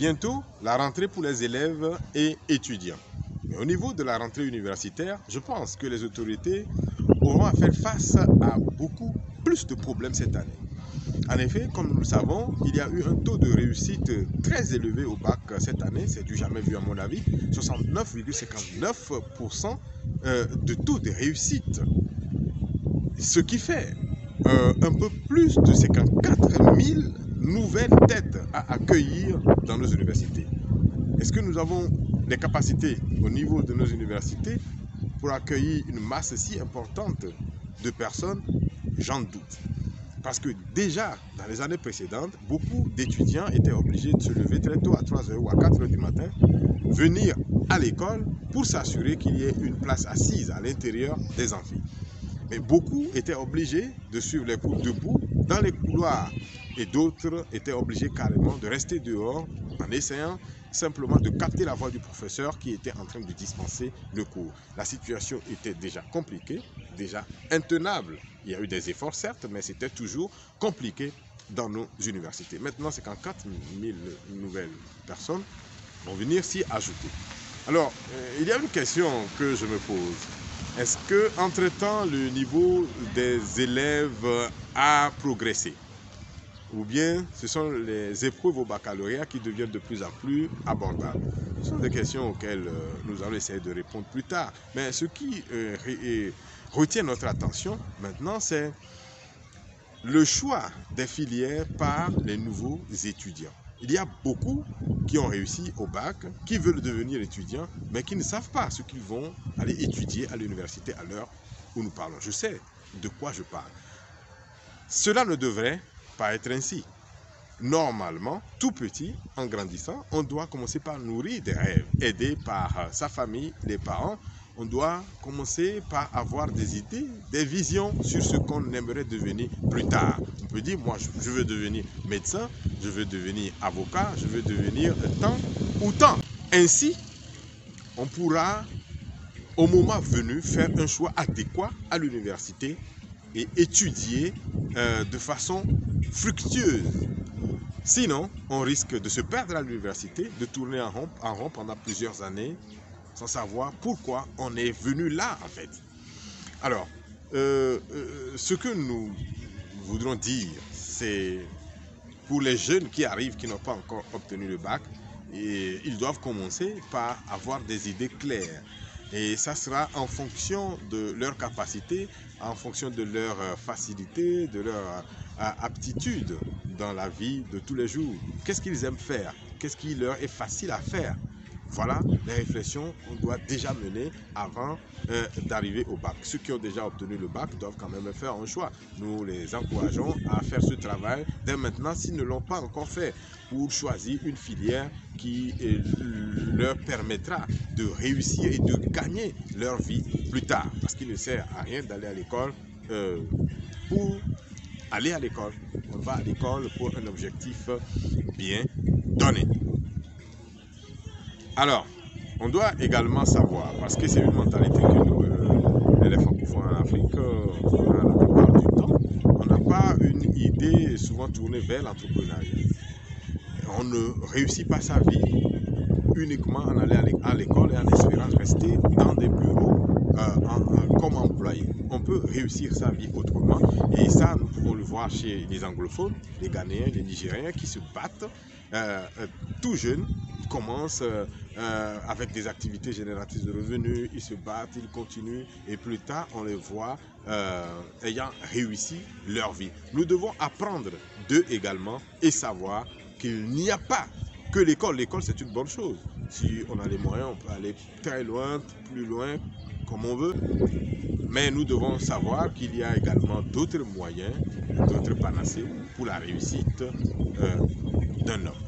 bientôt la rentrée pour les élèves et étudiants. Mais au niveau de la rentrée universitaire, je pense que les autorités auront à faire face à beaucoup plus de problèmes cette année. En effet, comme nous le savons, il y a eu un taux de réussite très élevé au bac cette année, c'est du jamais vu à mon avis, 69,59% de taux de réussite. Ce qui fait un peu plus de 54 000 nouvelles têtes à accueillir dans nos universités. Est-ce que nous avons les capacités au niveau de nos universités pour accueillir une masse si importante de personnes? J'en doute. Parce que déjà, dans les années précédentes, beaucoup d'étudiants étaient obligés de se lever très tôt, à 3 h ou à 4 h du matin, venir à l'école pour s'assurer qu'il y ait une place assise à l'intérieur des amphis. Mais beaucoup étaient obligés de suivre les cours debout dans les couloirs et d'autres étaient obligés carrément de rester dehors en essayant simplement de capter la voix du professeur qui était en train de dispenser le cours. La situation était déjà compliquée, déjà intenable. Il y a eu des efforts certes, mais c'était toujours compliqué dans nos universités. Maintenant, 54 000 nouvelles personnes vont venir s'y ajouter. Alors, il y a une question que je me pose. Est-ce que, entre-temps, le niveau des élèves a progressé? Ou bien ce sont les épreuves au baccalauréat qui deviennent de plus en plus abordables? Ce sont des questions auxquelles nous allons essayer de répondre plus tard. Mais ce qui retient notre attention maintenant, c'est le choix des filières par les nouveaux étudiants. Il y a beaucoup qui ont réussi au bac, qui veulent devenir étudiants, mais qui ne savent pas ce qu'ils vont aller étudier à l'université à l'heure où nous parlons. Je sais de quoi je parle. Cela ne devrait pas être ainsi. Normalement, tout petit, en grandissant, on doit commencer par nourrir des rêves, aidé par sa famille, les parents. On doit commencer par avoir des idées, des visions sur ce qu'on aimerait devenir plus tard. On peut dire, moi, je veux devenir médecin, je veux devenir avocat, je veux devenir tant ou tant. Ainsi, on pourra, au moment venu, faire un choix adéquat à l'université et étudier de façon fructueuse. Sinon, on risque de se perdre à l'université, de tourner en rond pendant plusieurs années, sans savoir pourquoi on est venu là, en fait. Alors, ce que nous voudrons dire, c'est pour les jeunes qui arrivent, qui n'ont pas encore obtenu le bac, et ils doivent commencer par avoir des idées claires. Et ça sera en fonction de leur capacité, en fonction de leur facilité, de leur aptitude dans la vie de tous les jours. Qu'est-ce qu'ils aiment faire? Qu'est-ce qui leur est facile à faire? Voilà les réflexions qu'on doit déjà mener avant d'arriver au bac. Ceux qui ont déjà obtenu le bac doivent quand même faire un choix. Nous les encourageons à faire ce travail dès maintenant s'ils ne l'ont pas encore fait pour choisir une filière qui leur permettra de réussir et de gagner leur vie plus tard. Parce qu'il ne sert à rien d'aller à l'école pour aller à l'école. On va à l'école pour un objectif bien donné. Alors, on doit également savoir, parce que c'est une mentalité que nous, les francophones en Afrique, on a la plupart du temps, on n'a pas une idée souvent tournée vers l'entrepreneuriat. On ne réussit pas sa vie uniquement en allant à l'école et en espérant rester dans des bureaux comme employé. On peut réussir sa vie autrement et ça, nous pouvons le voir chez les anglophones, les Ghanéens, les Nigériens qui se battent tout jeunes. Ils commencent avec des activités génératrices de revenus, ils se battent, ils continuent et plus tard on les voit ayant réussi leur vie. Nous devons apprendre d'eux également et savoir qu'il n'y a pas que l'école. L'école c'est une bonne chose. Si on a les moyens, on peut aller très loin, plus loin, comme on veut. Mais nous devons savoir qu'il y a également d'autres moyens, d'autres panacées pour la réussite d'un homme.